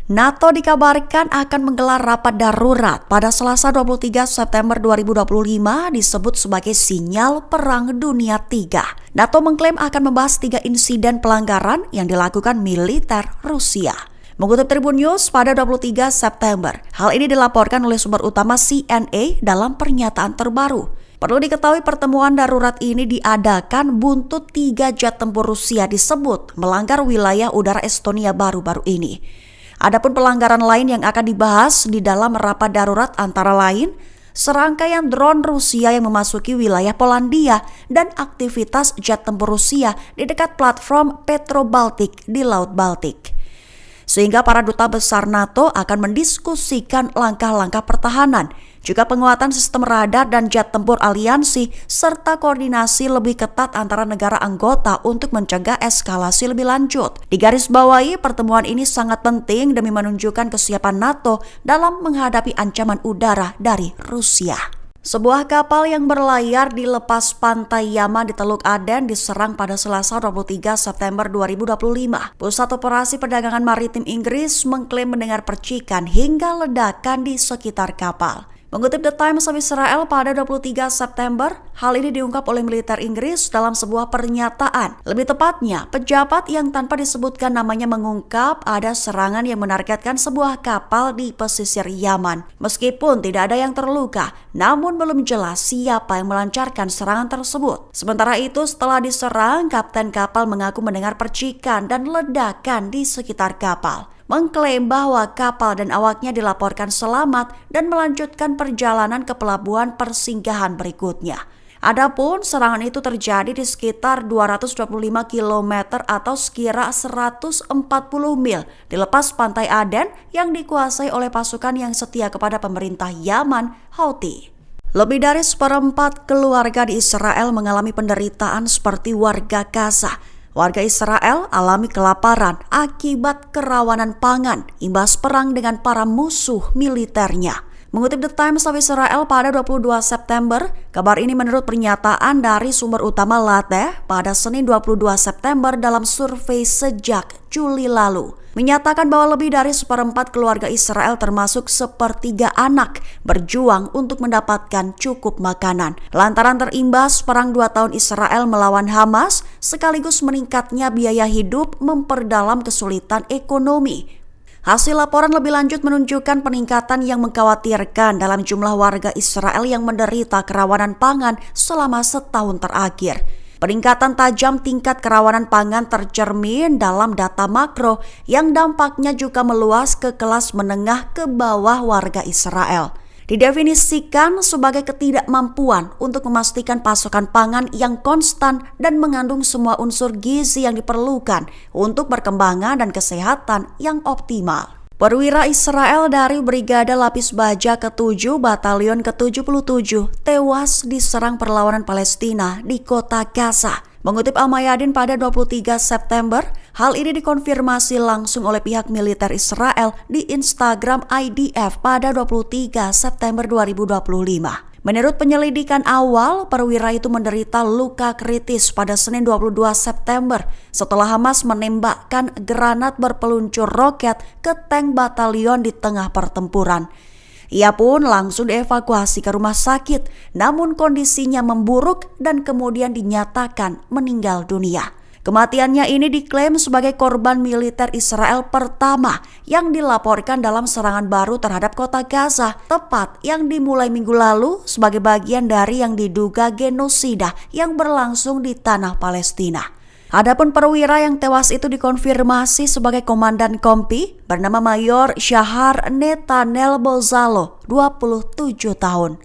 NATO dikabarkan akan menggelar rapat darurat pada Selasa 23 September 2025 disebut sebagai sinyal Perang Dunia III. NATO mengklaim akan membahas 3 insiden pelanggaran yang dilakukan militer Rusia. Mengutip Tribun News pada 23 September, hal ini dilaporkan oleh sumber utama CNA dalam pernyataan terbaru. Perlu diketahui pertemuan darurat ini diadakan buntut 3 jet tempur Rusia disebut melanggar wilayah udara Estonia baru-baru ini. Adapun pelanggaran lain yang akan dibahas di dalam rapat darurat antara lain serangkaian drone Rusia yang memasuki wilayah Polandia dan aktivitas jet tempur Rusia di dekat platform Petro-Baltic di Laut Baltik. Sehingga para duta besar NATO akan mendiskusikan langkah-langkah pertahanan, juga penguatan sistem radar dan jet tempur aliansi, serta koordinasi lebih ketat antara negara anggota untuk mencegah eskalasi lebih lanjut. Digarisbawahi, pertemuan ini sangat penting demi menunjukkan kesiapan NATO dalam menghadapi ancaman udara dari Rusia. Sebuah kapal yang berlayar di lepas pantai Yaman di Teluk Aden diserang pada Selasa 23 September 2025. Pusat Operasi Perdagangan Maritim Inggris mengklaim mendengar percikan hingga ledakan di sekitar kapal. Mengutip The Times of Israel pada 23 September, hal ini diungkap oleh militer Inggris dalam sebuah pernyataan. Lebih tepatnya, pejabat yang tanpa disebutkan namanya mengungkap ada serangan yang menargetkan sebuah kapal di pesisir Yaman. Meskipun tidak ada yang terluka, namun belum jelas siapa yang melancarkan serangan tersebut. Sementara itu, setelah diserang, kapten kapal mengaku mendengar percikan dan ledakan di sekitar kapal, mengklaim bahwa kapal dan awaknya dilaporkan selamat dan melanjutkan perjalanan ke pelabuhan persinggahan berikutnya. Adapun serangan itu terjadi di sekitar 225 km atau sekira 140 mil di lepas pantai Aden yang dikuasai oleh pasukan yang setia kepada pemerintah Yaman, Houthi. Lebih dari 1/4 keluarga di Israel mengalami penderitaan seperti warga Gaza. Warga Israel alami kelaparan akibat kerawanan pangan imbas perang dengan para musuh militernya. Mengutip The Times of Israel pada 22 September, kabar ini menurut pernyataan dari sumber utama Lateh pada Senin 22 September dalam survei sejak Juli lalu, menyatakan bahwa lebih dari 1/4 keluarga Israel termasuk 1/3 anak berjuang untuk mendapatkan cukup makanan. Lantaran terimbas perang 2 tahun Israel melawan Hamas, sekaligus meningkatnya biaya hidup memperdalam kesulitan ekonomi. Hasil laporan lebih lanjut menunjukkan peningkatan yang mengkhawatirkan dalam jumlah warga Israel yang menderita kerawanan pangan selama setahun terakhir. Peningkatan tajam tingkat kerawanan pangan tercermin dalam data makro yang dampaknya juga meluas ke kelas menengah ke bawah warga Israel. Didefinisikan sebagai ketidakmampuan untuk memastikan pasokan pangan yang konstan dan mengandung semua unsur gizi yang diperlukan untuk perkembangan dan kesehatan yang optimal. Perwira Israel dari Brigade Lapis Baja ke-7 Batalion ke-77 tewas diserang perlawanan Palestina di kota Gaza. Mengutip Al-Mayadin pada 23 September, hal ini dikonfirmasi langsung oleh pihak militer Israel di Instagram IDF pada 23 September 2025. Menurut penyelidikan awal, perwira itu menderita luka kritis pada Senin 22 September setelah Hamas menembakkan granat berpeluncur roket ke tank batalion di tengah pertempuran. Ia pun langsung dievakuasi ke rumah sakit, namun kondisinya memburuk dan kemudian dinyatakan meninggal dunia. Kematiannya ini diklaim sebagai korban militer Israel pertama yang dilaporkan dalam serangan baru terhadap kota Gaza, tepat yang dimulai minggu lalu sebagai bagian dari yang diduga genosida yang berlangsung di tanah Palestina. Adapun perwira yang tewas itu dikonfirmasi sebagai komandan kompi bernama Mayor Shahar Netanel Bozalo, 27 tahun.